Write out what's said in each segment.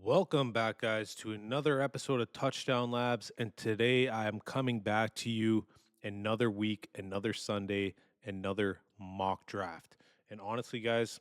Welcome back, guys, to another episode of Touchdown Labs. And today I am coming back to you another week, another Sunday, another mock draft. And honestly, guys,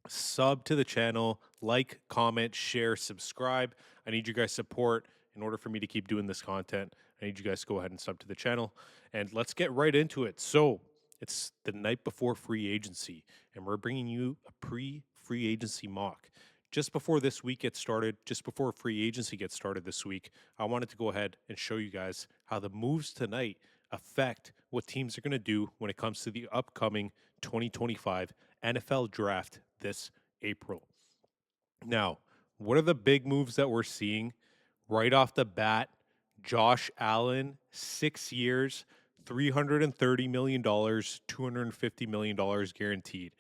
sub to the channel, like, comment, share, subscribe. I need you guys' support in order for me to keep doing this content. I need you guys to go ahead and sub to the channel. And let's get right into it. So, it's the night before free agency, and we're bringing you a pre-free agency mock. Just before this week gets started, just before free agency gets started this week, I wanted to go ahead and show you guys how the moves tonight affect what teams are going to do when it comes to the upcoming 2025 NFL draft this April. Now, what are the big moves that we're seeing right off the bat? Josh Allen, 6 years, $330 million, $250 million guaranteed.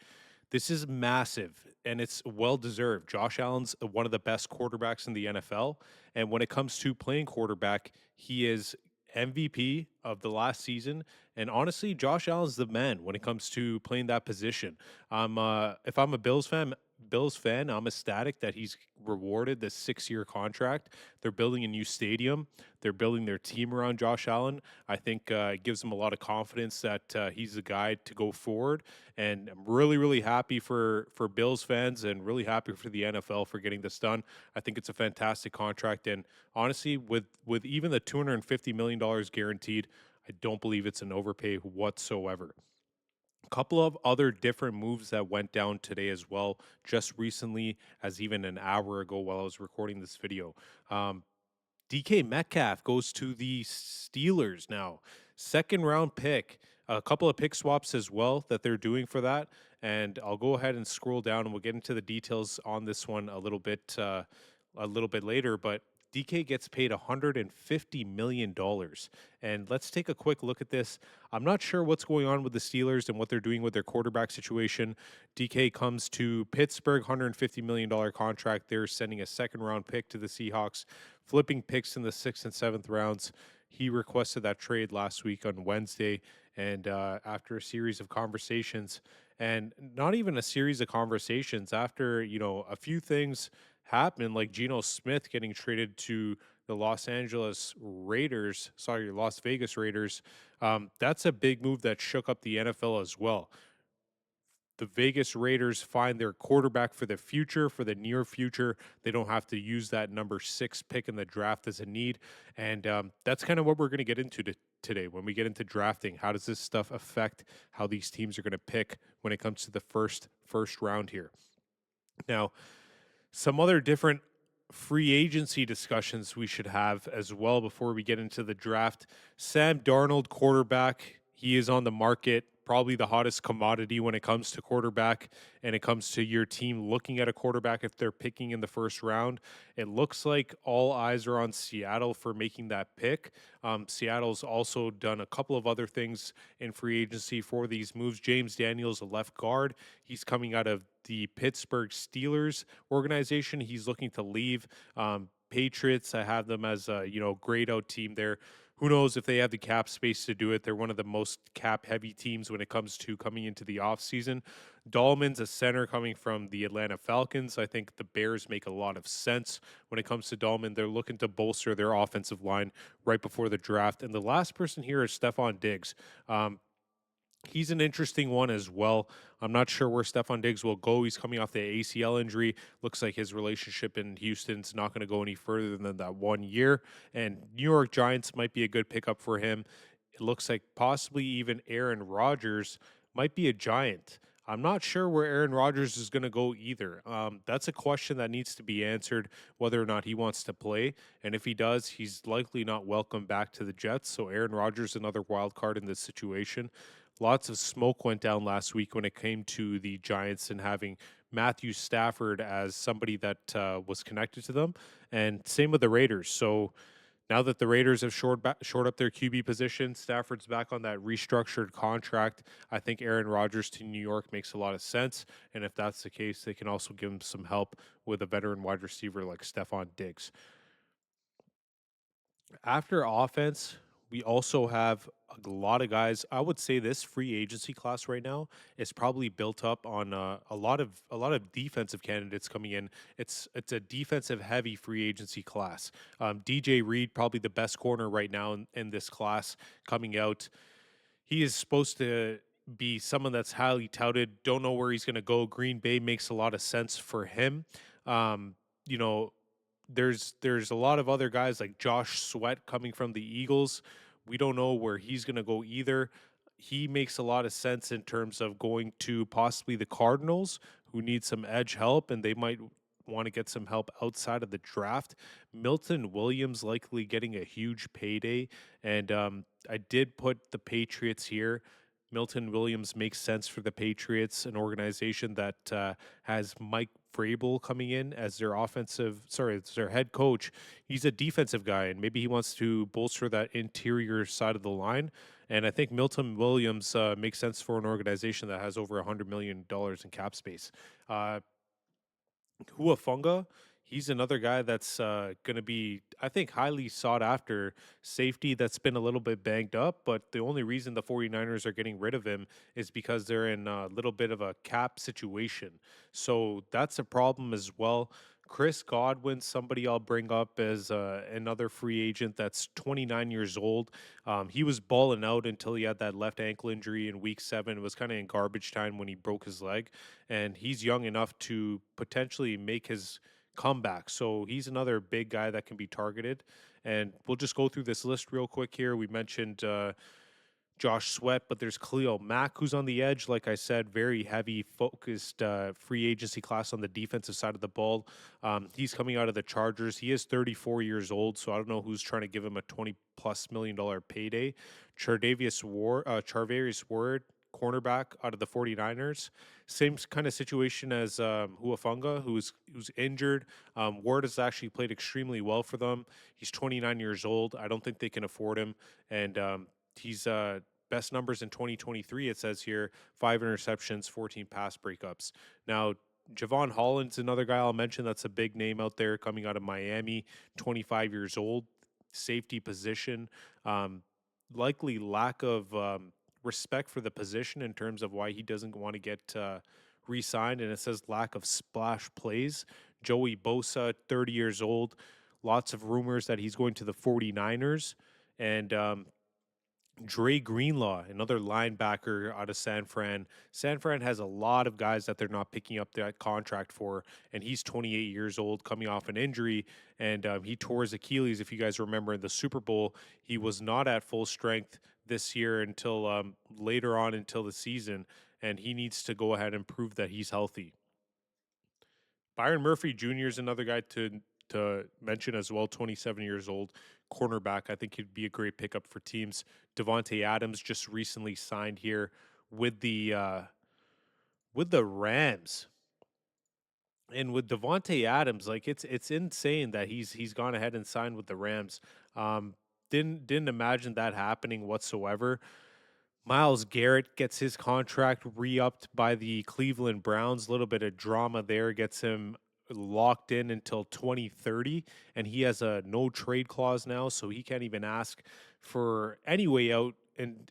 This is massive and it's well deserved. Josh Allen's one of the best quarterbacks in the NFL. And when it comes to playing quarterback, he is MVP of the last season. And honestly, Josh Allen's the man when it comes to playing that position. If I'm a Bills fan, I'm ecstatic that he's rewarded this 6 year contract. They're building a new stadium. They're building their team around Josh Allen. I think it gives them a lot of confidence that he's the guy to go forward. And I'm really, really happy for Bills fans and really happy for the NFL for getting this done. I think it's a fantastic contract. And honestly, with even the $250 million guaranteed, I don't believe it's an overpay whatsoever. A couple of other different moves that went down today as well, just recently, as even an hour ago while I was recording this video. DK Metcalf goes to the Steelers now. Second round pick. A couple of pick swaps as well that they're doing for that. And I'll go ahead and scroll down and we'll get into the details on this one a little bit later. But DK gets paid $150 million. And let's take a quick look at this. I'm not sure what's going on with the Steelers and what they're doing with their quarterback situation. DK comes to Pittsburgh, $150 million contract. They're sending a second round pick to the Seahawks, flipping picks in the sixth and seventh rounds. He requested that trade last week on Wednesday. And after a series of conversations, and not even a series of conversations, after, a few things happened, like Geno Smith getting traded to the Los Vegas Raiders. That's a big move that shook up the NFL as well. The Vegas Raiders find their quarterback for the future, for the near future. They don't have to use that number 6 pick in the draft as a need. And that's kind of what we're going to get into today when we get into drafting. How does this stuff affect how these teams are going to pick when it comes to the first round here? Now, some other different free agency discussions we should have as well before we get into the draft. Sam Darnold, quarterback, he is on the market, probably the hottest commodity when it comes to quarterback and it comes to your team looking at a quarterback if they're picking in the first round. It looks like all eyes are on Seattle for making that pick. Seattle's also done a couple of other things in free agency for these moves. James Daniels, a left guard, he's coming out of the Pittsburgh Steelers organization. He's looking to leave. Patriots, I have them as a grayed out team there. Who knows if they have the cap space to do it? They're one of the most cap heavy teams when it comes to coming into the offseason. Dahlman's a center coming from the Atlanta Falcons. I think the Bears make a lot of sense when it comes to Dahlman. They're looking to bolster their offensive line right before the draft. And the last person here is Stephon Diggs. He's an interesting one as well. I'm not sure where Stephon Diggs will go. He's coming off the ACL injury. Looks like his relationship in Houston's not going to go any further than that 1 year. And New York Giants might be a good pickup for him. It looks like possibly even Aaron Rodgers might be a Giant. I'm not sure where Aaron Rodgers is going to go either. That's a question that needs to be answered, whether or not he wants to play. And if he does, he's likely not welcome back to the Jets. So Aaron Rodgers, another wild card in this situation. Lots of smoke went down last week when it came to the Giants and having Matthew Stafford as somebody that was connected to them. And same with the Raiders. So now that the Raiders have shored up their QB position, Stafford's back on that restructured contract. I think Aaron Rodgers to New York makes a lot of sense. And if that's the case, they can also give him some help with a veteran wide receiver like Stephon Diggs. After offense, We also have a lot of guys. I would say this free agency class right now is probably built up on a lot of defensive candidates coming in. It's a defensive heavy free agency class. DJ Reed, probably the best corner right now in this class coming out. He is supposed to be someone that's highly touted. Don't know where he's going to go. Green Bay makes a lot of sense for him. Um, you know, there's a lot of other guys like Josh Sweat coming from the Eagles. We don't know where he's going to go either. He makes a lot of sense in terms of going to possibly the Cardinals, who need some edge help, and they might want to get some help outside of the draft. Milton Williams likely getting a huge payday, and I did put the Patriots here. Milton Williams makes sense for the Patriots, an organization that has Mike Vrabel coming in as as their head coach. He's a defensive guy, and maybe he wants to bolster that interior side of the line. And I think Milton Williams makes sense for an organization that has over $100 million in cap space. Uh, Huafunga, he's another guy that's going to be, I think, highly sought after safety that's been a little bit banged up. But the only reason the 49ers are getting rid of him is because they're in a little bit of a cap situation. So that's a problem as well. Chris Godwin, somebody I'll bring up as another free agent that's 29 years old. He was balling out until he had that left ankle injury in week 7. It was kind of in garbage time when he broke his leg, and he's young enough to potentially make his comeback. So he's another big guy that can be targeted. And we'll just go through this list real quick here. We mentioned Josh Sweat, but there's Khalil Mack who's on the edge. Like I said, very heavy focused free agency class on the defensive side of the ball. He's coming out of the Chargers. He is 34 years old, so I don't know who's trying to give him a 20+ million payday. Charvarius Ward, cornerback out of the 49ers. Same kind of situation as Huafunga, who's injured. Ward has actually played extremely well for them. He's 29 years old. I don't think they can afford him, and he's best numbers in 2023. It says here 5 interceptions, 14 pass breakups. Now, Javon Holland's another guy I'll mention that's a big name out there coming out of Miami, 25 years old, safety position. Um, Likely lack of respect for the position in terms of why he doesn't want to get re signed. And it says lack of splash plays. Joey Bosa, 30 years old, lots of rumors that he's going to the 49ers. And Dre Greenlaw, another linebacker out of San Fran. San Fran has a lot of guys that they're not picking up that contract for, and he's 28 years old, coming off an injury, and he tore his Achilles. If you guys remember in the Super Bowl, he was not at full strength this year until later on until the season, and he needs to go ahead and prove that he's healthy. Byron Murphy Jr. is another guy to mention as well. 27 years old, cornerback. I think he'd be a great pickup for teams. Devontae Adams just recently signed here with the Rams. And with Devontae Adams, like it's insane that he's gone ahead and signed with the Rams. Um, didn't imagine that happening whatsoever. Miles Garrett gets his contract re-upped by the Cleveland Browns. A little bit of drama there gets him locked in until 2030, and he has a no trade clause now, so he can't even ask for any way out.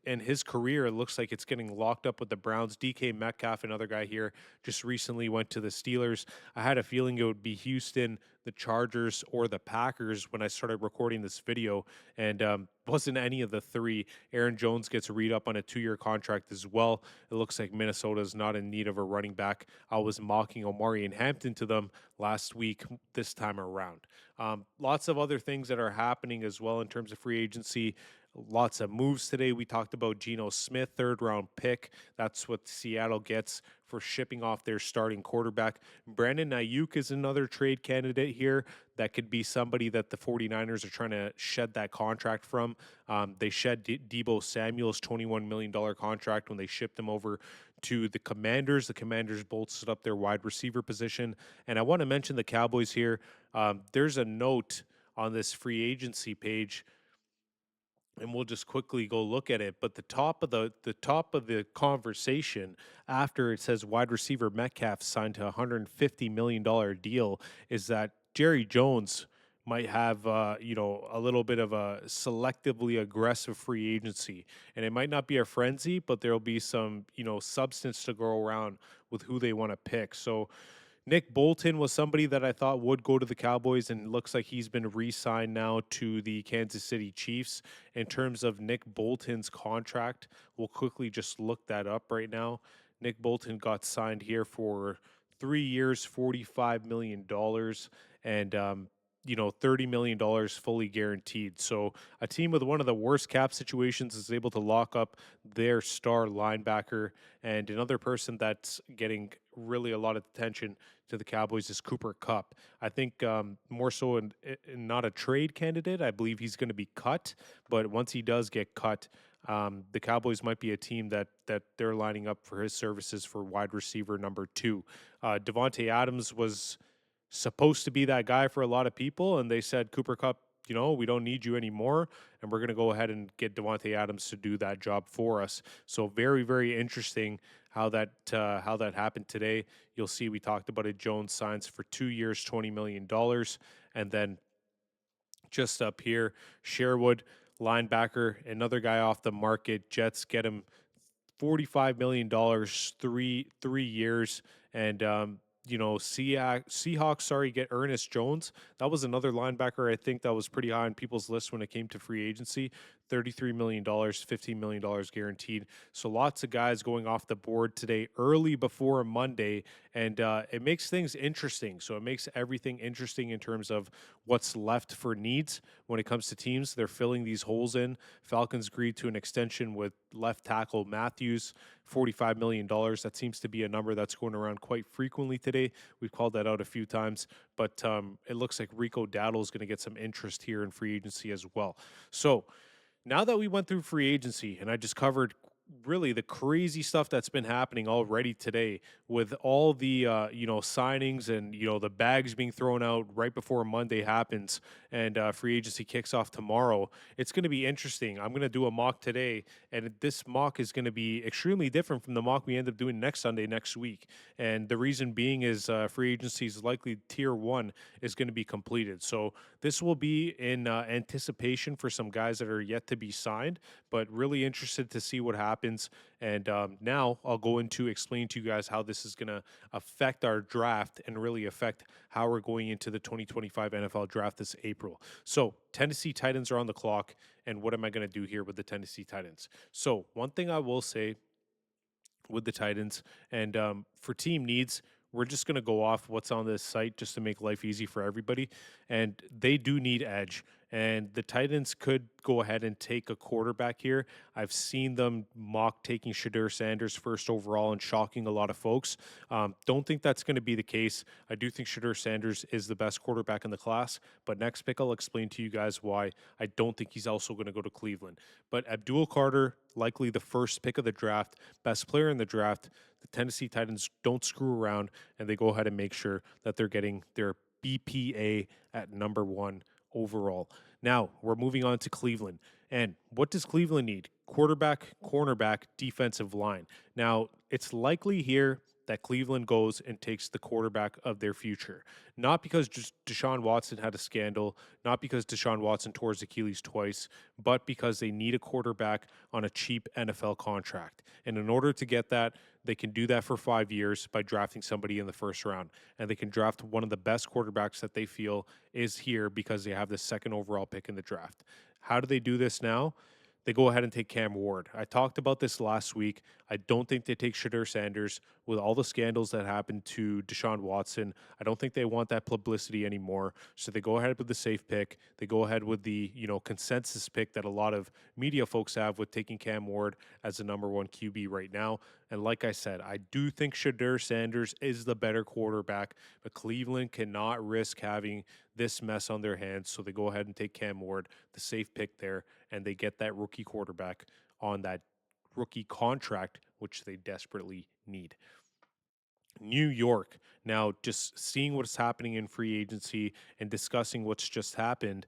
And his career, it looks like it's getting locked up with the Browns. DK Metcalf, another guy here, just recently went to the Steelers. I had a feeling it would be Houston, the Chargers, or the Packers when I started recording this video, and wasn't any of the three. Aaron Jones gets read up on a 2-year contract as well. It looks like Minnesota is not in need of a running back. I was mocking Omari and Hampton to them last week, this time around. Lots of other things that are happening as well in terms of free agency. Lots of moves today. We talked about Geno Smith, 3rd-round pick. That's what Seattle gets for shipping off their starting quarterback. Brandon Ayuk is another trade candidate here. That could be somebody that the 49ers are trying to shed that contract from. They shed Debo Samuel's $21 million contract when they shipped him over to the Commanders. The Commanders bolstered up their wide receiver position. And I want to mention the Cowboys here. There's a note on this free agency page, and we'll just quickly go look at it. But the top of the conversation after it says wide receiver Metcalf signed to a $150 million deal is that Jerry Jones might have a little bit of a selectively aggressive free agency, and it might not be a frenzy, but there'll be some substance to go around with who they want to pick. So Nick Bolton was somebody that I thought would go to the Cowboys, and it looks like he's been re-signed now to the Kansas City Chiefs. In terms of Nick Bolton's contract, we'll quickly just look that up right now. Nick Bolton got signed here for 3 years, $45 million, and $30 million fully guaranteed. So a team with one of the worst cap situations is able to lock up their star linebacker. And another person that's getting really a lot of attention to the Cowboys is Cooper Cup. I think more so in not a trade candidate. I believe he's going to be cut, but once he does get cut, the Cowboys might be a team that they're lining up for his services for wide receiver number 2. Devontae Adams was supposed to be that guy for a lot of people, and they said, Cooper Cup, we don't need you anymore, and we're going to go ahead and get Devontae Adams to do that job for us. So very, very interesting how that happened today. You'll see we talked about it. Jones signs for 2 years, $20 million, and then just up here, Sherwood, linebacker, another guy off the market. Jets get him $45 million, three years, and Seahawks, sorry, get Ernest Jones. That was another linebacker I think that was pretty high on people's list when it came to free agency. $33 million, $15 million guaranteed. So lots of guys going off the board today, early before Monday, and it makes things interesting. So it makes everything interesting in terms of what's left for needs when it comes to teams. They're filling these holes in. Falcons agreed to an extension with left tackle Matthews, $45 million. That seems to be a number that's going around quite frequently today. We've called that out a few times, but it looks like Rico Dowdle is going to get some interest here in free agency as well. So now that we went through free agency and I just covered really the crazy stuff that's been happening already today with all the signings and the bags being thrown out right before Monday happens and free agency kicks off tomorrow, it's going to be interesting. I'm going to do a mock today, and this mock is going to be extremely different from the mock we end up doing next Sunday next week. And the reason being is free agency is likely tier 1 is going to be completed. So this will be in anticipation for some guys that are yet to be signed, but really interested to see what happens. And now I'll go into explain to you guys how this is going to affect our draft and really affect how we're going into the 2025 NFL draft this April. So Tennessee Titans are on the clock. And what am I going to do here with the Tennessee Titans? So one thing I will say with the Titans, and for team needs, we're just going to go off what's on this site just to make life easy for everybody. And they do need edge. And the Titans could go ahead and take a quarterback here. I've seen them mock taking Shadur Sanders first overall and shocking a lot of folks. Don't think that's going to be the case. I do think Shadur Sanders is the best quarterback in the class. But next pick, I'll explain to you guys why I don't think he's also going to go to Cleveland. But Abdul Carter, likely the first pick of the draft, best player in the draft. The Tennessee Titans don't screw around, and they go ahead and make sure that they're getting their BPA at number 1 overall. Now, we're moving on to Cleveland. And what does Cleveland need? Quarterback, cornerback, defensive line. Now, it's likely here that Cleveland goes and takes the quarterback of their future. Not because just Deshaun Watson had a scandal, not because Deshaun Watson tore his Achilles twice, but because they need a quarterback on a cheap NFL contract. And in order to get that, they can do that for 5 years by drafting somebody in the first round. And they can draft one of the best quarterbacks that they feel is here because they have the second overall pick in the draft. How do they do this now? They go ahead and take Cam Ward. I talked about this last week. I don't think they take Shadur Sanders with all the scandals that happened to Deshaun Watson. I don't think they want that publicity anymore. So they go ahead with the safe pick. They go ahead with the, consensus pick that a lot of media folks have with taking Cam Ward as the number 1 QB right now. And like I said, I do think Shadur Sanders is the better quarterback, but Cleveland cannot risk having this mess on their hands. So they go ahead and take Cam Ward, the safe pick there, and they get that rookie quarterback on that rookie contract, which they desperately need. New York. Now, just seeing what's happening in free agency and discussing what's just happened,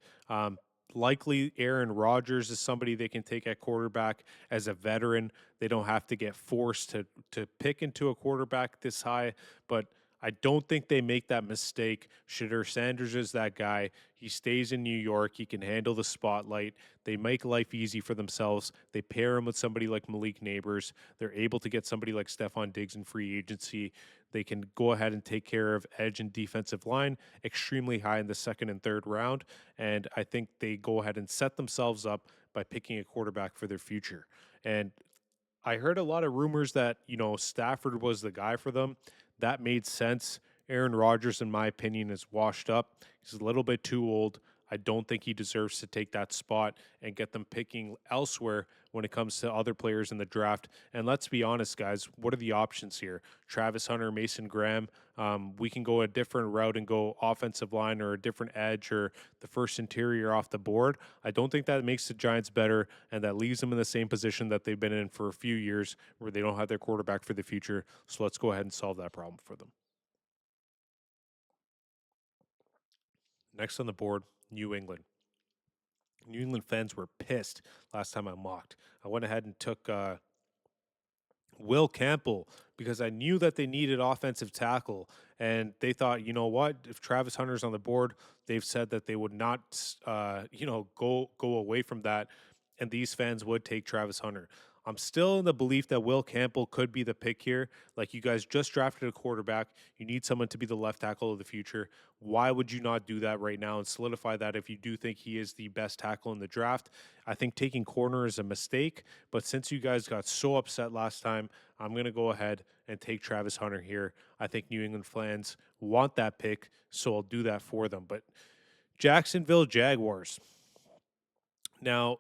likely Aaron Rodgers is somebody they can take at quarterback as a veteran. They don't have to get forced to pick into a quarterback this high, but I don't think they make that mistake. Shadur Sanders is that guy. He stays in New York. He can handle the spotlight. They make life easy for themselves. They pair him with somebody like Malik Neighbors. They're able to get somebody like Stephon Diggs in free agency. They can go ahead and take care of edge and defensive line extremely high in the second and third round. And I think they go ahead and set themselves up by picking a quarterback for their future. And I heard a lot of rumors that, Stafford was the guy for them. That made sense. Aaron Rodgers, in my opinion, is washed up. He's a little bit too old. I don't think he deserves to take that spot and get them picking elsewhere when it comes to other players in the draft. And let's be honest, guys, what are the options here? Travis Hunter, Mason Graham. We can go a different route and go offensive line or a different edge or the first interior off the board. I don't think that makes the Giants better, and that leaves them in the same position that they've been in for a few years where they don't have their quarterback for the future. So let's go ahead and solve that problem for them. Next on the board, New England. New England fans were pissed last time I mocked. I went ahead and took Will Campbell because I knew that they needed offensive tackle, and they thought, you know what, if Travis Hunter's on the board, they've said that they would not, go away from that, and these fans would take Travis Hunter. I'm still in the belief that Will Campbell could be the pick here. Like, you guys just drafted a quarterback, you need someone to be the left tackle of the future. Why would you not do that right now and solidify that if you do think he is the best tackle in the draft? I think taking corner is a mistake, but since you guys got so upset last time, I'm going to go ahead and take Travis Hunter here. I think New England fans want that pick, so I'll do that for them. But Jacksonville Jaguars. Now,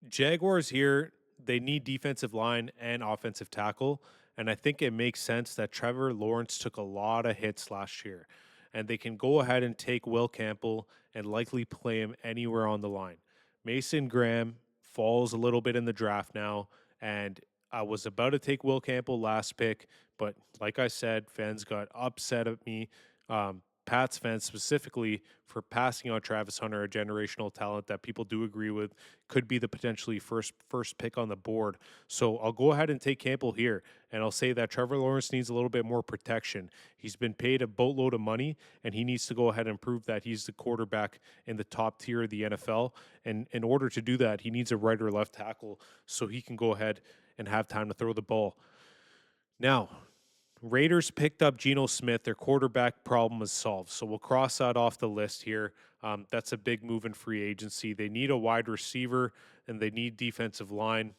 Jaguars here, they need defensive line and offensive tackle. And I think it makes sense that Trevor Lawrence took a lot of hits last year. And they can go ahead and take Will Campbell and likely play him anywhere on the line. Mason Graham falls a little bit in the draft now. And I was about to take Will Campbell last pick. But like I said, fans got upset at me. Pats fans specifically for passing on Travis Hunter, a generational talent that people do agree with could be the potentially first pick on the board. So I'll go ahead and take Campbell here, and I'll say that Trevor Lawrence needs a little bit more protection. He's been paid a boatload of money, and he needs to go ahead and prove that he's the quarterback in the top tier of the NFL. And in order to do that, he needs a right or left tackle so he can go ahead and have time to throw the ball. Now, Raiders picked up Geno Smith. Their quarterback problem is solved. So we'll cross that off the list here. That's a big move in free agency. They need a wide receiver and they need defensive line.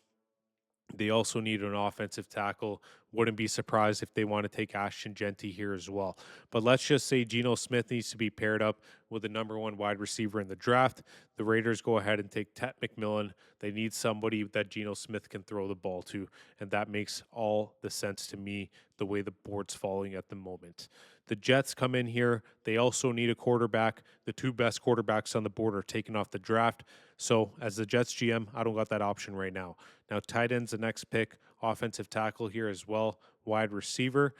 They also need an offensive tackle. Wouldn't be surprised if they want to take Ashton Genty here as well. But let's just say Geno Smith needs to be paired up with the number one wide receiver in the draft. The Raiders go ahead and take Ted McMillan. They need somebody that Geno Smith can throw the ball to, and that makes all the sense to me the way the board's falling at the moment. The Jets come in here. They also need a quarterback. The two best quarterbacks on the board are taken off the draft. So, as the Jets GM, I don't got that option right now. Now, tight end's the next pick, offensive tackle here as well, wide receiver.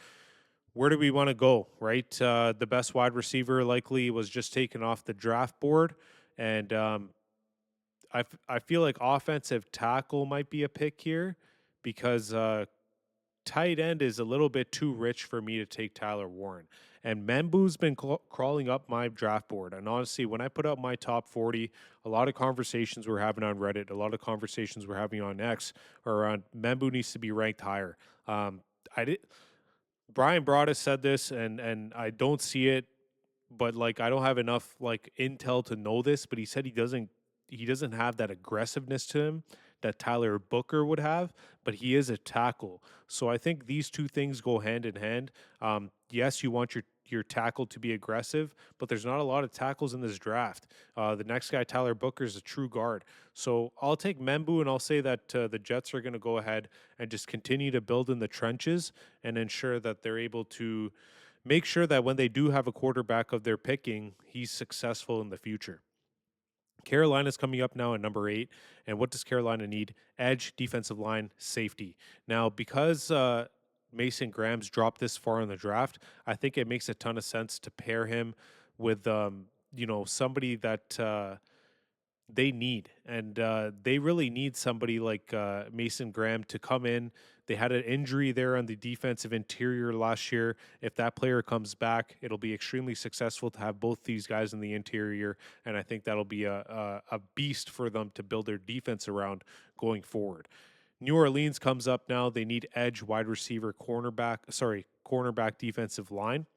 Where do we want to go, right? The best wide receiver likely was just taken off the draft board. And I feel like offensive tackle might be a pick here because tight end is a little bit too rich for me to take Tyler Warren. And Membu's been crawling up my draft board. And honestly, when I put up my top 40, a lot of conversations we're having on Reddit, a lot of conversations we're having on X are around Membu needs to be ranked higher. I did. Brian Broaddus said this, and I don't see it, but like I don't have enough like intel to know this. But he said he doesn't have that aggressiveness to him that Tyler Booker would have, but he is a tackle. So I think these two things go hand in hand. Yes, you want your tackle to be aggressive, but there's not a lot of tackles in this draft. The next guy, Tyler Booker, is a true guard. So I'll take Membu, and I'll say that the Jets are going to go ahead and just continue to build in the trenches and ensure that they're able to make sure that when they do have a quarterback of their picking, he's successful in the future. Carolina's coming up now at number 8. And what does Carolina need? Edge, defensive line, safety. Now, because Mason Graham's dropped this far in the draft, I think it makes a ton of sense to pair him with, somebody that they need. And they really need somebody like Mason Graham to come in. They had an injury there on the defensive interior last year. If that player comes back, it'll be extremely successful to have both these guys in the interior. And I think that'll be a beast for them to build their defense around going forward. New Orleans comes up now. They need edge, wide receiver, cornerback, defensive line.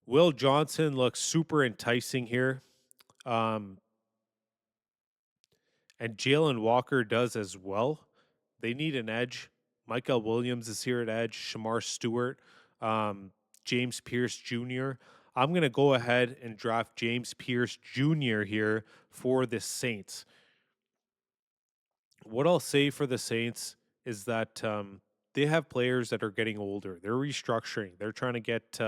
Will Johnson looks super enticing here. Um, and Jalen Walker does as well. They need an edge. Michael Williams is here at edge. Shamar Stewart, um, James Pierce Jr. I'm going to go ahead and draft James Pierce Jr. here for the Saints. What I'll say for the Saints is that they have players that are getting older. They're restructuring. They're trying to get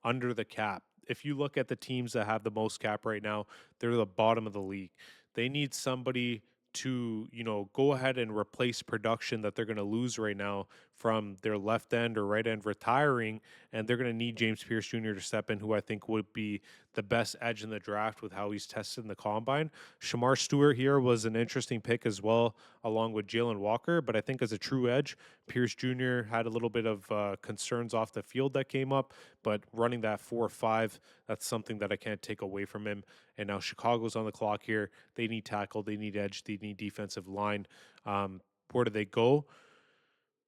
under the cap. If you look at the teams that have the most cap right now, they're the bottom of the league. They need somebody to go ahead and replace production that they're going to lose right now from their left end or right end retiring, and they're going to need James Pierce Jr. to step in, who I think would be the best edge in the draft with how he's tested in the combine. Shamar Stewart here was an interesting pick as well, along with Jalen Walker. But I think as a true edge, Pierce Jr. had a little bit of concerns off the field that came up. But running that 4-5, that's something that I can't take away from him. And now Chicago's on the clock here. They need tackle, they need edge, they need defensive line. Where do they go?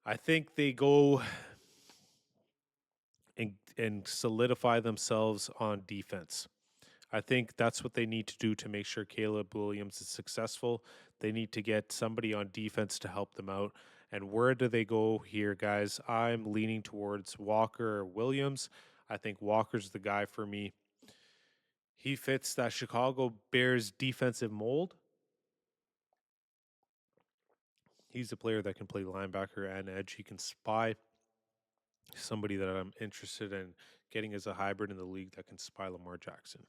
I think they go and solidify themselves on defense. I think that's what they need to do to make sure Caleb Williams is successful. They need to get somebody on defense to help them out. And where do they go here, guys? I'm leaning towards Walker or Williams. I think Walker's the guy for me. He fits that Chicago Bears defensive mold. He's a player that can play linebacker and edge. He can spy. Somebody that I'm interested in getting as a hybrid in the league that can spy Lamar Jackson.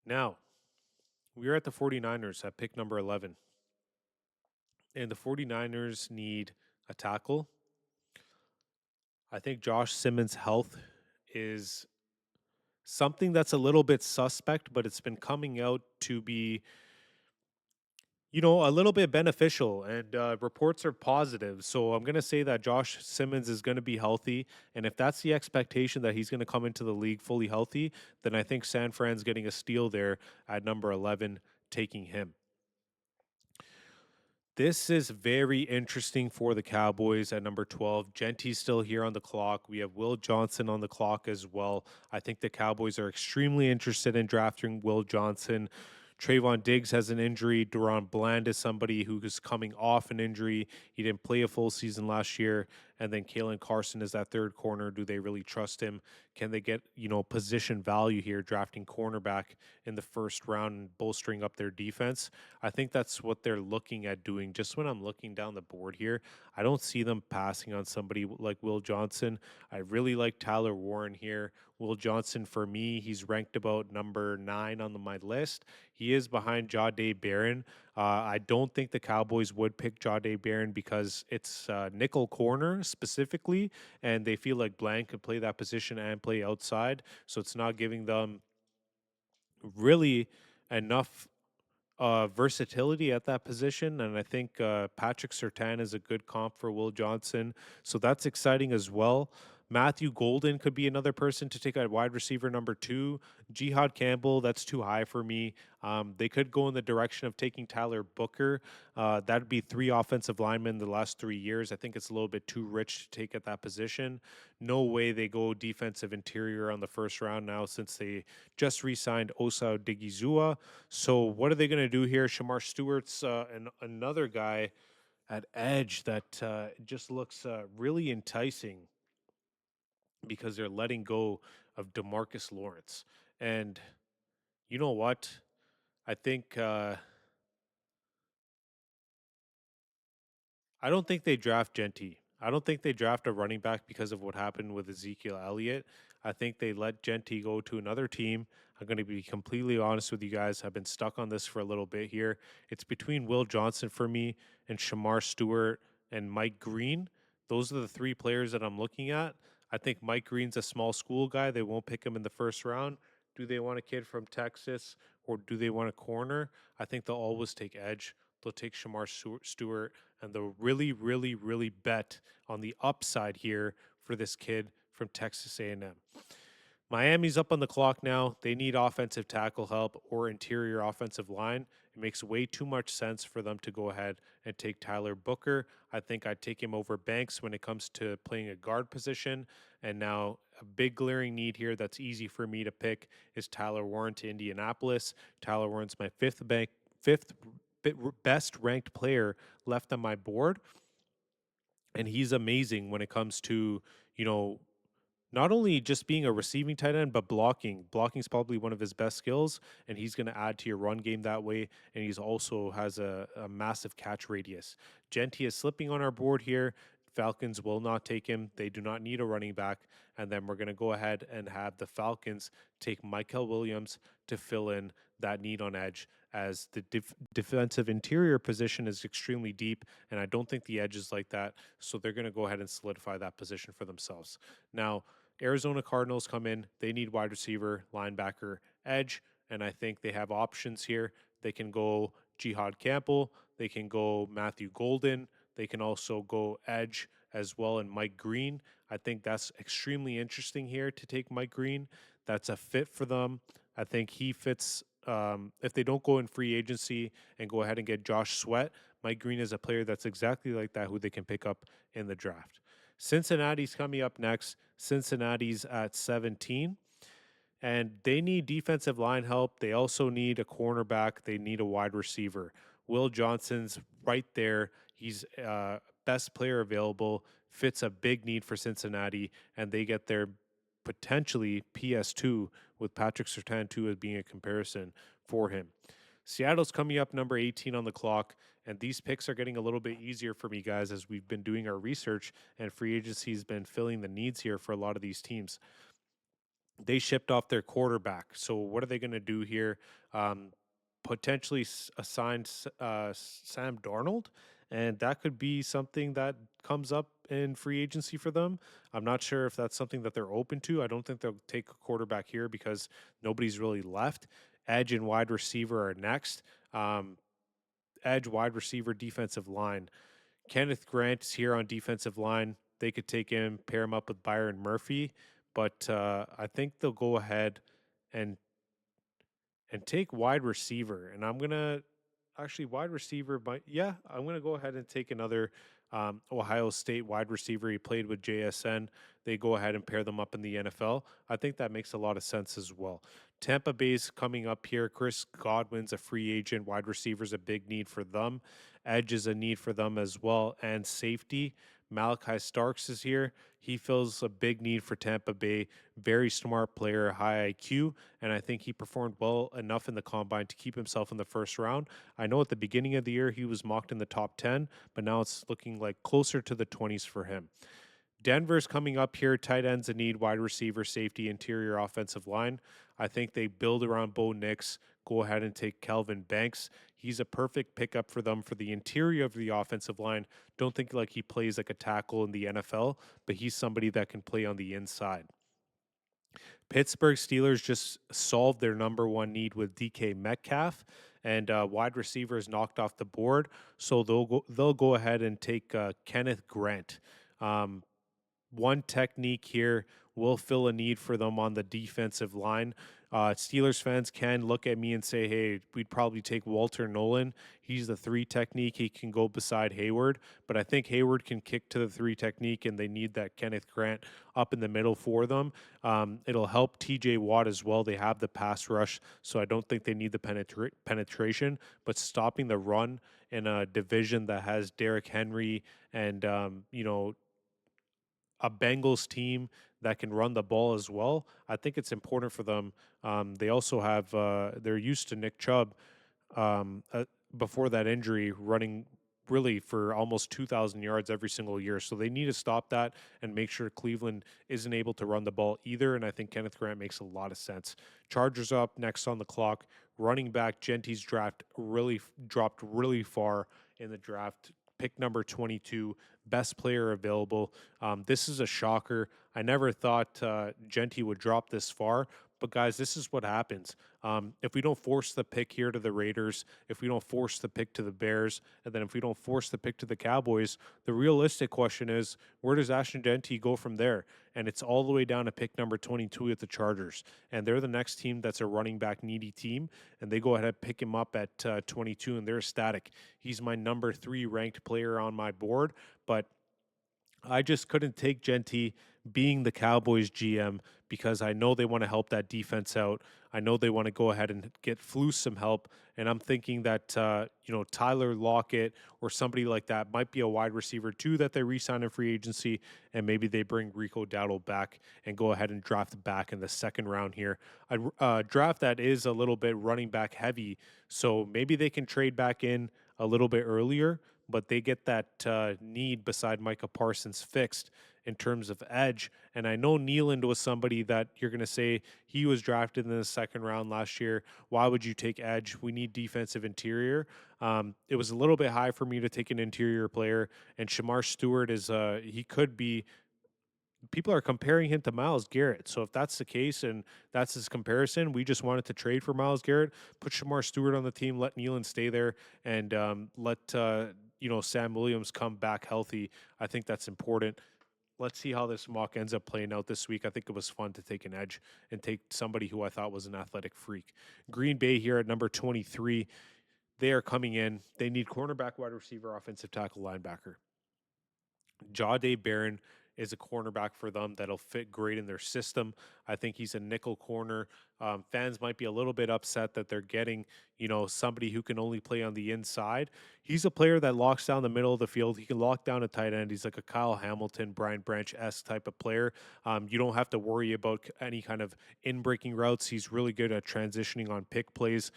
Now, we are at the 49ers at pick number 11. And the 49ers need a tackle. I think Josh Simmons' health is something that's a little bit suspect, but it's been coming out to be, a little bit beneficial, and reports are positive. So I'm going to say that Josh Simmons is going to be healthy. And if that's the expectation that he's going to come into the league fully healthy, then I think San Fran's getting a steal there at number 11, taking him. This is very interesting for the Cowboys at number 12. Genty's still here on the clock. We have Will Johnson on the clock as well. I think the Cowboys are extremely interested in drafting Will Johnson. Trayvon Diggs has an injury. Duron Bland is somebody who is coming off an injury. He didn't play a full season last year. And then Kalen Carson is that third corner. Do they really trust him? Can they get, position value here, drafting cornerback in the first round and bolstering up their defense? I think that's what they're looking at doing. Just when I'm looking down the board here, I don't see them passing on somebody like Will Johnson. I really like Tyler Warren here. Will Johnson, for me, he's ranked about number 9 on my list. He is behind Jahdae Barron. I don't think the Cowboys would pick Jahdae Barron because it's nickel corner specifically, and they feel like Blank could play that position and play outside. So it's not giving them really enough versatility at that position. And I think Patrick Surtain is a good comp for Will Johnson. So that's exciting as well. Matthew Golden could be another person to take at wide receiver number 2. Jihad Campbell, that's too high for me. They could go in the direction of taking Tyler Booker. That'd be 3 offensive linemen the last 3 years. I think it's a little bit too rich to take at that position. No way they go defensive interior on the first round now since they just re-signed Osa Digizua. So what are they going to do here? Shamar Stewart's another guy at edge that just looks really enticing because they're letting go of DeMarcus Lawrence. And you know what? I think I don't think they draft Genty. I don't think they draft a running back because of what happened with Ezekiel Elliott. I think they let Genty go to another team. I'm going to be completely honest with you guys. I've been stuck on this for a little bit here. It's between Will Johnson for me and Shamar Stewart and Mike Green. Those are the 3 players that I'm looking at. I think Mike Green's a small school guy. They won't pick him in the first round. Do they want a kid from Texas or do they want a corner? I think they'll always take edge. They'll take Shamar Stewart, and they'll really, really, really bet on the upside here for this kid from Texas A&M. Miami's up on the clock now. They need offensive tackle help or interior offensive line. It makes way too much sense for them to go ahead and take Tyler Booker. I think I'd take him over Banks when it comes to playing a guard position. And now a big glaring need here that's easy for me to pick is Tyler Warren to Indianapolis. Tyler Warren's my fifth best ranked player left on my board, and he's amazing when it comes to, you know, not only just being a receiving tight end, but blocking. Blocking is probably one of his best skills, and he's going to add to your run game that way. And he's also has a massive catch radius. Genty is slipping on our board here. Falcons will not take him. They do not need a running back. And then we're going to go ahead and have the Falcons take Michael Williams to fill in that need on edge, as the defensive interior position is extremely deep, and I don't think the edge is like that. So they're going to go ahead and solidify that position for themselves. Now, Arizona Cardinals come in. They need wide receiver, linebacker, edge, and I think they have options here. They can go Jihad Campbell. They can go Matthew Golden. They can also go edge as well, and Mike Green. I think that's extremely interesting here to take Mike Green. That's a fit for them. I think he fits. If they don't go in free agency and go ahead and get Josh Sweat, Mike Green is a player that's exactly like that who they can pick up in the draft. Cincinnati's coming up next. Cincinnati's at 17, and they need defensive line help. They also need a cornerback. They need a wide receiver. Will Johnson's right there. He's best player available, fits a big need for Cincinnati, and they get their potentially PS2 with Patrick Surtain 2 as being a comparison for him. Seattle's coming up number 18 on the clock, and these picks are getting a little bit easier for me, guys, as we've been doing our research and free agency has been filling the needs here for a lot of these teams. They shipped off their quarterback. So what are they going to do here? Potentially assign Sam Darnold, and that could be something that comes up in free agency for them. I'm not sure if that's something that they're open to. I don't think they'll take a quarterback here because nobody's really left. Edge and wide receiver are next. Edge, wide receiver, defensive line. Kenneth Grant is here on defensive line. They could take him, pair him up with Byron Murphy, but I think they'll go ahead and take wide receiver. And I'm gonna actually wide receiver. But yeah, I'm gonna go ahead and take another Ohio State wide receiver. He played with JSN. They go ahead and pair them up in the NFL. I think that makes a lot of sense as well. Tampa Bay's coming up here. Chris Godwin's a free agent. Wide receiver's a big need for them. Edge is a need for them as well, and safety. Malachi Starks is here. He fills a big need for Tampa Bay. Very smart player, high IQ, and I think he performed well enough in the combine to keep himself in the first round. I know at the beginning of the year he was mocked in the top 10, but now it's looking like closer to the 20s for him. Denver's coming up here. Tight ends a need, wide receiver, safety, interior offensive line. I think they build around Bo Nix. Go ahead and take Kelvin Banks. He's a perfect pickup for them for the interior of the offensive line. Don't think like he plays like a tackle in the NFL, but he's somebody that can play on the inside. Pittsburgh Steelers just solved their number one need with DK Metcalf, and wide receivers knocked off the board. So they'll go ahead and take Kenneth Grant. One technique here will fill a need for them on the defensive line. Steelers fans can look at me and say, hey, we'd probably take Walter Nolan. He's the 3 technique. He can go beside Hayward, but I think Hayward can kick to the 3 technique, and they need that Kenneth Grant up in the middle for them. It'll help TJ Watt as well. They have the pass rush, so I don't think they need the penetration, but stopping the run in a division that has Derrick Henry and, a Bengals team that can run the ball as well. I think it's important for them. They also have they're used to Nick Chubb before that injury running really for almost 2,000 yards every single year. So they need to stop that and make sure Cleveland isn't able to run the ball either. And I think Kenneth Grant makes a lot of sense. Chargers up next on the clock. Running back Genty's draft really dropped really far in the draft. Pick number 22, best player available. This is a shocker. I never thought Genty would drop this far, But guys, this is what happens. If we don't force the pick here to the Raiders, if we don't force the pick to the Bears, and then if we don't force the pick to the Cowboys, the realistic question is, where does Ashton Genty go from there? And it's all the way down to pick number 22 at the Chargers. And they're the next team that's a running back needy team. And they go ahead and pick him up at 22, and they're ecstatic. He's my number 3 ranked player on my board. But I just couldn't take Genty being the Cowboys GM because I know they want to help that defense out. I know they want to go ahead and get Flus some help. And I'm thinking that, Tyler Lockett or somebody like that might be a wide receiver too that they re-sign in free agency. And maybe they bring Rico Dowdle back and go ahead and draft back in the second round here. A draft that is a little bit running back heavy. So maybe they can trade back in a little bit earlier, but they get that need beside Micah Parsons fixed in terms of edge. And I know Nealand was somebody that you're going to say he was drafted in the second round last year. Why would you take edge? We need defensive interior. It was a little bit high for me to take an interior player, and Shamar Stewart is he could be. People are comparing him to Myles Garrett. So if that's the case and that's his comparison, we just wanted to trade for Myles Garrett, put Shamar Stewart on the team, let Nealand stay there, and let Sam Williams come back healthy. I think that's important. Let's see how this mock ends up playing out this week. I think it was fun to take an edge and take somebody who I thought was an athletic freak. Green Bay here at number 23. They are coming in. They need cornerback, wide receiver, offensive tackle, linebacker. Jahdae Barron is a cornerback for them that'll fit great in their system. I think he's a nickel corner. Fans might be a little bit upset that they're getting, somebody who can only play on the inside. He's a player that locks down the middle of the field. He can lock down a tight end. He's like a Kyle Hamilton, Brian Branch-esque type of player. You don't have to worry about any kind of in-breaking routes. He's really good at transitioning on pick plays.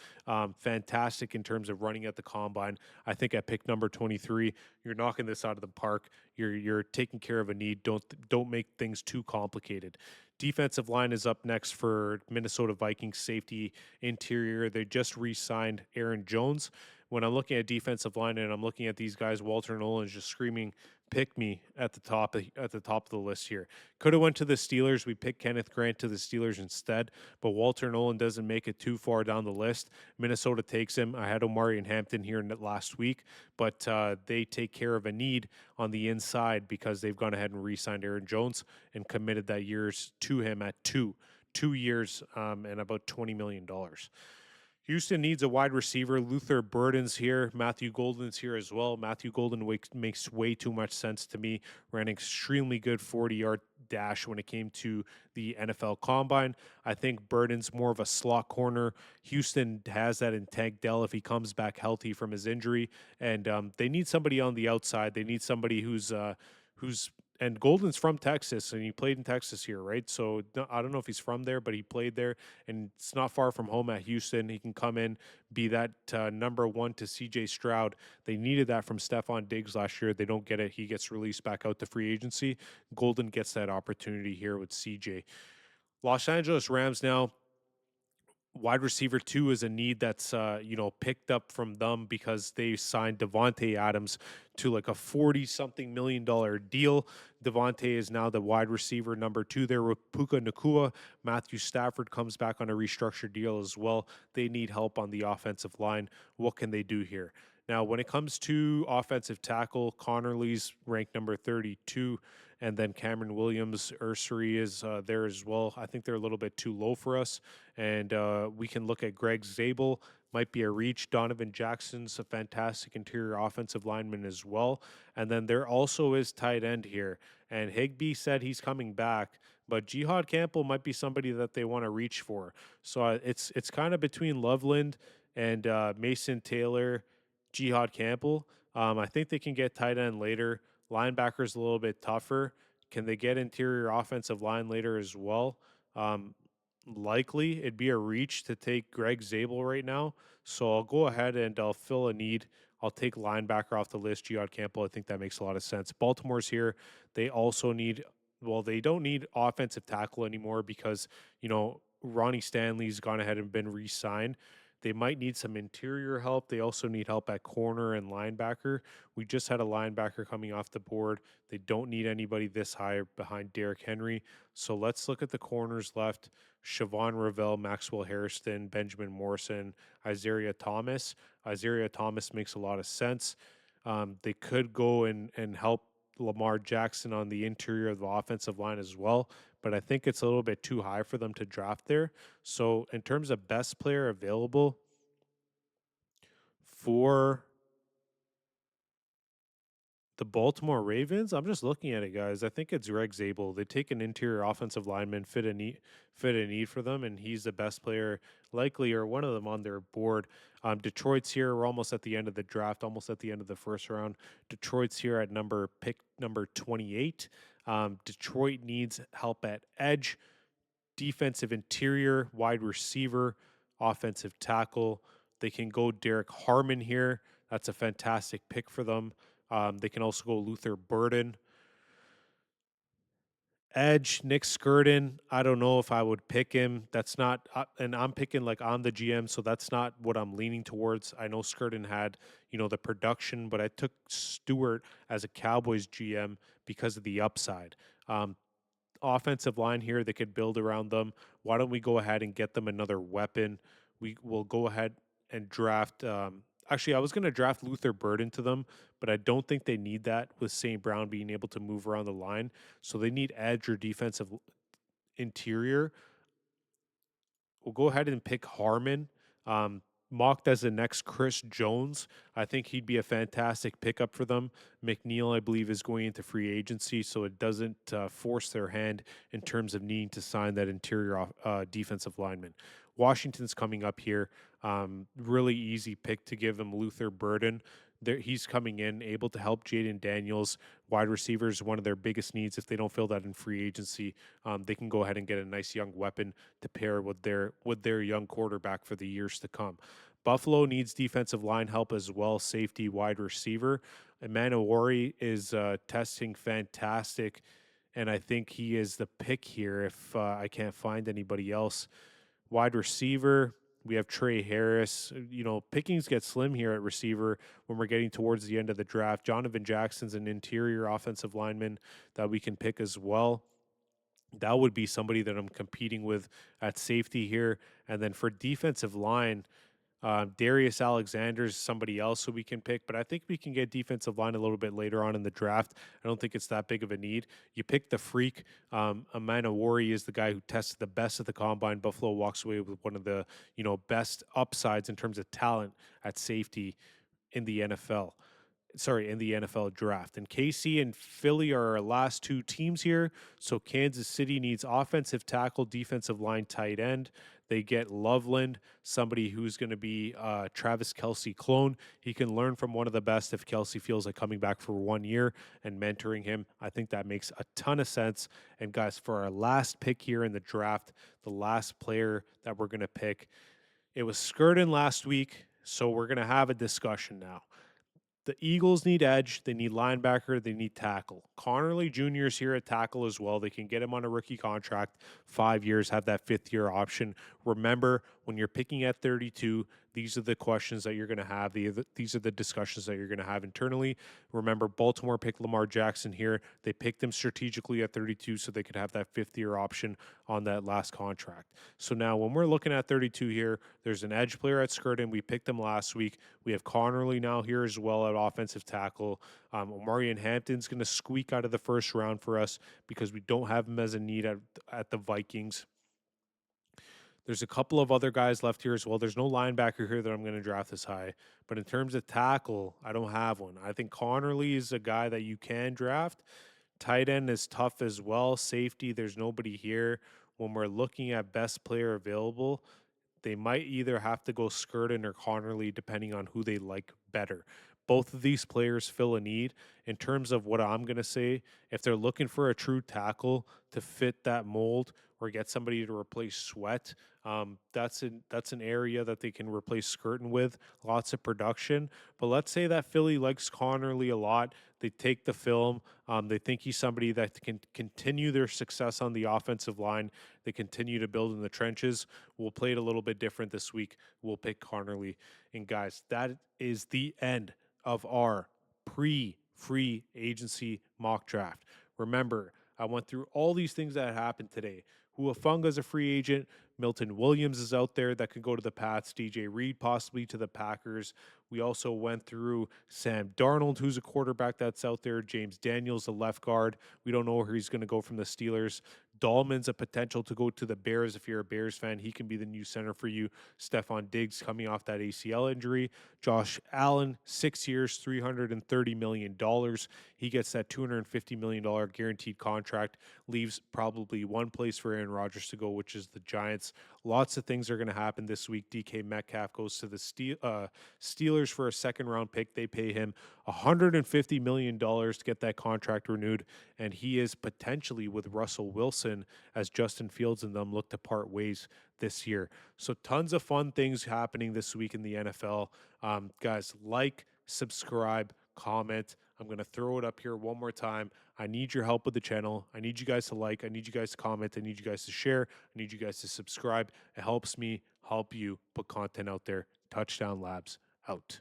Fantastic in terms of running at the combine. I think at pick number 23, you're knocking this out of the park. You're taking care of a need. Don't make things too complicated. Defensive line is up next for Minnesota Vikings safety interior. They just re-signed Aaron Jones. When I'm looking at defensive line and I'm looking at these guys, Walter Nolan is just screaming, "Pick me" at the top of the list here. Could have went to the Steelers. We picked Kenneth Grant to the Steelers instead, but Walter Nolan doesn't make it too far down the list. Minnesota takes him. I had Omari and Hampton here last week, but they take care of a need on the inside because they've gone ahead and re-signed Aaron Jones and committed that years to him at 2 years and about $20 million. Houston needs a wide receiver. Luther Burden's here. Matthew Golden's here as well. Matthew Golden makes way too much sense to me. Ran an extremely good 40-yard dash when it came to the NFL Combine. I think Burden's more of a slot corner. Houston has that in Tank Dell if he comes back healthy from his injury. And they need somebody on the outside. They need somebody who's and Golden's from Texas, and he played in Texas here, right? So I don't know if he's from there, but he played there, and it's not far from home at Houston. He can come in, be that number one to C.J. Stroud. They needed that from Stephon Diggs last year. They don't get it. He gets released back out to free agency. Golden gets that opportunity here with C.J. Los Angeles Rams now. Wide receiver 2 is a need that's picked up from them because they signed Devontae Adams to like a 40-something million deal. Devontae is now the wide receiver number 2 there with Puka Nacua. Matthew Stafford comes back on a restructured deal as well. They need help on the offensive line. What can they do here? Now, when it comes to offensive tackle, Connerly's ranked number 32, and then Cameron Williams, Ursery is there as well. I think they're a little bit too low for us, and we can look at Greg Zabel, might be a reach. Donovan Jackson's a fantastic interior offensive lineman as well. And then there also is tight end here, and Higbee said he's coming back, but Jihad Campbell might be somebody that they want to reach for. So it's kind of between Loveland and Mason Taylor, Jihad Campbell. I think they can get tight end later. Linebacker's a little bit tougher. Can they get interior offensive line later as well? Likely. It'd be a reach to take Greg Zabel right now. So I'll go ahead and I'll fill a need. I'll take linebacker off the list, Jihad Campbell. I think that makes a lot of sense. Baltimore's here. They also need, they don't need offensive tackle anymore because, Ronnie Stanley's gone ahead and been re-signed. They might need some interior help. They also need help at corner and linebacker. We just had a linebacker coming off the board. They don't need anybody this high behind Derrick Henry. So let's look at the corners left. Siobhan Ravel, Maxwell Harrison, Benjamin Morrison, Isaiah Thomas. Isaiah Thomas makes a lot of sense. They could go and help Lamar Jackson on the interior of the offensive line as well, but I think it's a little bit too high for them to draft there. So, in terms of best player available for the Baltimore Ravens, I'm just looking at it, guys. I think it's Greg Zabel. They take an interior offensive lineman, fit a need for them, and he's the best player, likely, or one of them on their board. Detroit's here. We're almost at the end of the draft, almost at the end of the first round. Detroit's here at pick number 28. Detroit needs help at edge, defensive interior, wide receiver, offensive tackle. They can go Derek Harmon here. That's a fantastic pick for them. They can also go Luther Burden. Edge, Nick Skirden. I don't know if I would pick him. That's not, and I'm picking like on the GM, so that's not what I'm leaning towards. I know Skirden had, the production, but I took Stewart as a Cowboys GM because of the upside. Offensive line here, they could build around them. Why don't we go ahead and get them another weapon? We will go ahead and draft. Actually, I was going to draft Luther Bird into them, but I don't think they need that with St. Brown being able to move around the line. So they need edge or defensive interior. We'll go ahead and pick Harmon. Mocked as the next Chris Jones. I think he'd be a fantastic pickup for them. McNeil, I believe, is going into free agency, so it doesn't force their hand in terms of needing to sign that interior defensive lineman. Washington's coming up here. Really easy pick to give him Luther Burden. He's coming in, able to help Jaden Daniels. Wide receivers, one of their biggest needs. If they don't fill that in free agency, they can go ahead and get a nice young weapon to pair with their young quarterback for the years to come. Buffalo needs defensive line help as well, safety, wide receiver. Emanowari is testing fantastic, and I think he is the pick here if I can't find anybody else. Wide receiver, we have Trey Harris. Pickings get slim here at receiver when we're getting towards the end of the draft. Jonathan Jackson's an interior offensive lineman that we can pick as well. That would be somebody that I'm competing with at safety here. And then for defensive line, Darius Alexander is somebody else who we can pick, but I think we can get defensive line a little bit later on in the draft. I don't think it's that big of a need. You pick the freak. Amanowari is the guy who tested the best at the combine. Buffalo walks away with one of the best upsides in terms of talent at safety in the NFL. Sorry, in the NFL draft. And KC and Philly are our last two teams here. So Kansas City needs offensive tackle, defensive line, tight end. They get Loveland, somebody who's going to be Travis Kelce clone. He can learn from one of the best if Kelce feels like coming back for 1 year and mentoring him. I think that makes a ton of sense. And guys, for our last pick here in the draft, the last player that we're going to pick, it was Skirden last week. So we're going to have a discussion now. The Eagles need edge. They need linebacker. They need tackle. Connerly Jr. is here at tackle as well. They can get him on a rookie contract, 5 years, have that fifth-year option. Remember, when you're picking at 32, these are the questions that you're going to have. These are the discussions that you're going to have internally. Remember, Baltimore picked Lamar Jackson here. They picked him strategically at 32 so they could have that fifth-year option on that last contract. So now when we're looking at 32 here, there's an edge player at Skirden. We picked him last week. We have Connerly now here as well at offensive tackle. Omarion Hampton's going to squeak out of the first round for us because we don't have him as a need at the Vikings. There's a couple of other guys left here as well. There's no linebacker here that I'm going to draft this high. But in terms of tackle, I don't have one. I think Connerly is a guy that you can draft. Tight end is tough as well. Safety, there's nobody here. When we're looking at best player available, they might either have to go Skirden or Connerly, depending on who they like better. Both of these players fill a need. In terms of what I'm going to say, if they're looking for a true tackle to fit that mold or get somebody to replace Sweat, that's an area that they can replace Skirden with. Lots of production. But let's say that Philly likes Connerly a lot. They take the film. They think he's somebody that can continue their success on the offensive line. They continue to build in the trenches. We'll play it a little bit different this week. We'll pick Connerly. And guys, that is the end of our pre-free agency mock draft. Remember, I went through all these things that happened today. Huafunga's a free agent. Milton Williams is out there that could go to the Pats. DJ Reed possibly to the Packers. We also went through Sam Darnold, who's a quarterback that's out there. James Daniels, a left guard. We don't know where he's going to go from the Steelers. Dahlman's a potential to go to the Bears. If you're a Bears fan, he can be the new center for you. Stephon Diggs coming off that ACL injury. Josh Allen, 6 years, $330 million. He gets that $250 million guaranteed contract, leaves probably one place for Aaron Rodgers to go, which is the Giants. Lots of things are going to happen this week. DK Metcalf goes to the Steelers for a second round pick. They pay him $150 million to get that contract renewed, and he is potentially with Russell Wilson as Justin Fields and them look to part ways this year. So tons of fun things happening this week in the NFL. Guys, like, subscribe, comment. I'm going to throw it up here one more time. I need your help with the channel. I need you guys to like. I need you guys to comment. I need you guys to share. I need you guys to subscribe. It helps me help you put content out there. Touchdown Labs out.